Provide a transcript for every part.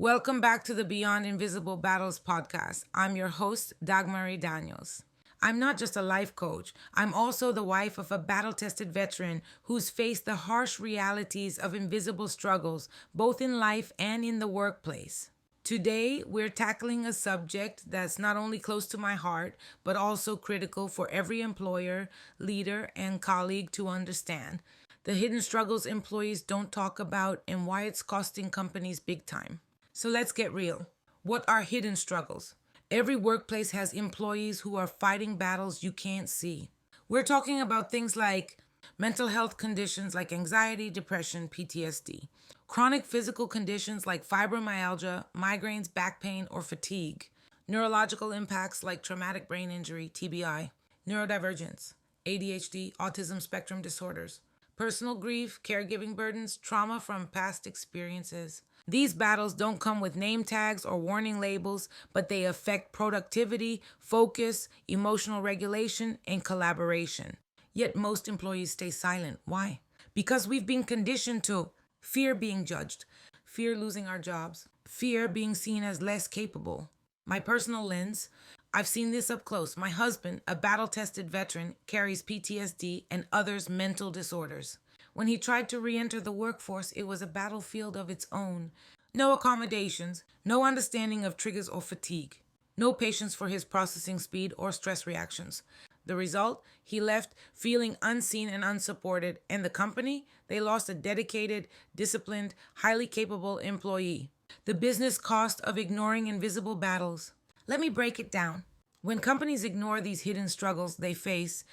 Welcome back to the Beyond Invisible Battles podcast. I'm your host, Dagmarie Daniels. I'm not just a life coach, I'm also the wife of a battle tested veteran who's faced the harsh realities of invisible struggles, both in life and in the workplace. Today, we're tackling a subject that's not only close to my heart, but also critical for every employer, leader, and colleague to understand the hidden struggles employees don't talk about and why it's costing companies big time. So let's get real. What are hidden struggles? Every workplace has employees who are fighting battles you can't see. We're talking about things like mental health conditions like anxiety, depression, PTSD, chronic physical conditions like fibromyalgia, migraines, back pain, or fatigue, neurological impacts like traumatic brain injury, TBI, neurodivergence, ADHD, autism spectrum disorders, personal grief, caregiving burdens, trauma from past experiences. These battles don't come with name tags or warning labels, but they affect productivity, focus, emotional regulation, and collaboration. Yet most employees stay silent. Why? Because we've been conditioned to fear being judged, fear losing our jobs, fear being seen as less capable. My personal lens, I've seen this up close. My husband, a battle tested veteran, carries PTSD and others' mental disorders. When he tried to re enter the workforce, it was a battlefield of its own. No accommodations, no understanding of triggers or fatigue, no patience for his processing speed or stress reactions. The result? He left feeling unseen and unsupported, and the company? They lost a dedicated, disciplined, highly capable employee. The business cost of ignoring invisible battles. Let me break it down. When companies ignore these hidden struggles they face,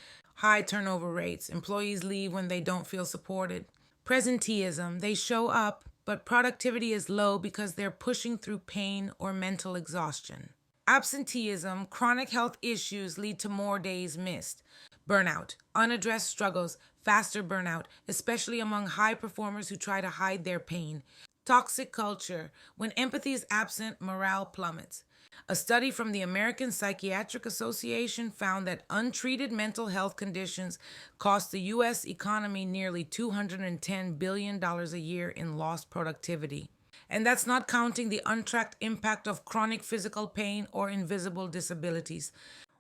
high turnover rates, employees leave when they don't feel supported. Presenteeism, they show up, but productivity is low because they're pushing through pain or mental exhaustion. Absenteeism, chronic health issues lead to more days missed. Burnout, unaddressed struggles, faster burnout, especially among high performers who try to hide their pain. Toxic culture, when empathy is absent, morale plummets. A study from the American Psychiatric Association found that untreated mental health conditions cost the U.S. economy nearly $210 billion a year in lost productivity. And that's not counting the untracked impact of chronic physical pain or invisible disabilities.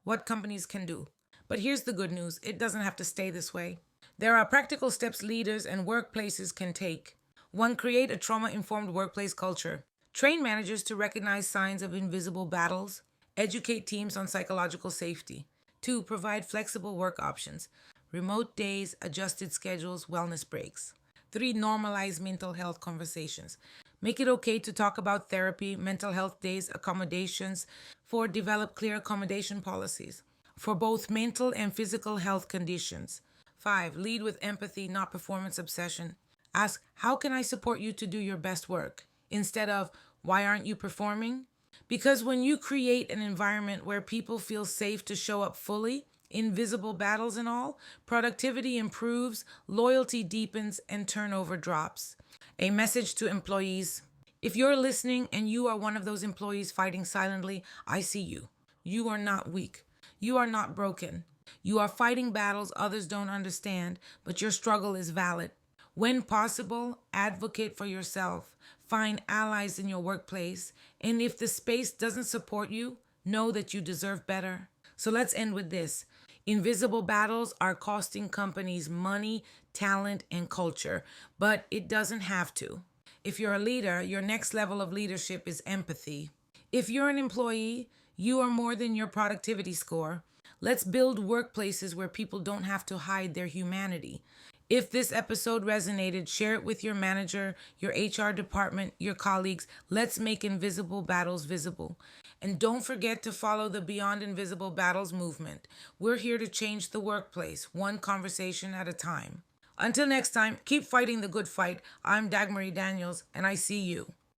What companies can do. But here's the good news, it doesn't have to stay this way. There are practical steps leaders and workplaces can take. 1. Create a trauma-informed workplace culture. Train managers to recognize signs of invisible battles. Educate teams on psychological safety. 2. Provide flexible work options. Remote days, adjusted schedules, wellness breaks. 3. Normalize mental health conversations. Make it okay to talk about therapy, mental health days, accommodations. 4. Develop clear accommodation policies for both mental and physical health conditions. 5. Lead with empathy, not performance obsession. Ask, how can I support you to do your best work? Instead of, why aren't you performing? Because when you create an environment where people feel safe to show up fully, invisible battles and all, productivity improves, loyalty deepens, and turnover drops. A message to employees. If you're listening and you are one of those employees fighting silently, I see you. You are not weak. You are not broken. You are fighting battles others don't understand, but your struggle is valid. When possible, advocate for yourself. Find allies in your workplace. And if the space doesn't support you, know that you deserve better. So let's end with this. Invisible battles are costing companies money, talent, and culture, but it doesn't have to. If you're a leader, your next level of leadership is empathy. If you're an employee, you are more than your productivity score. Let's build workplaces where people don't have to hide their humanity. If this episode resonated, share it with your manager, your HR department, your colleagues. Let's make invisible battles visible. And don't forget to follow the Beyond Invisible Battles movement. We're here to change the workplace, one conversation at a time. Until next time, keep fighting the good fight. I'm Dagmarie Daniels, and I see you.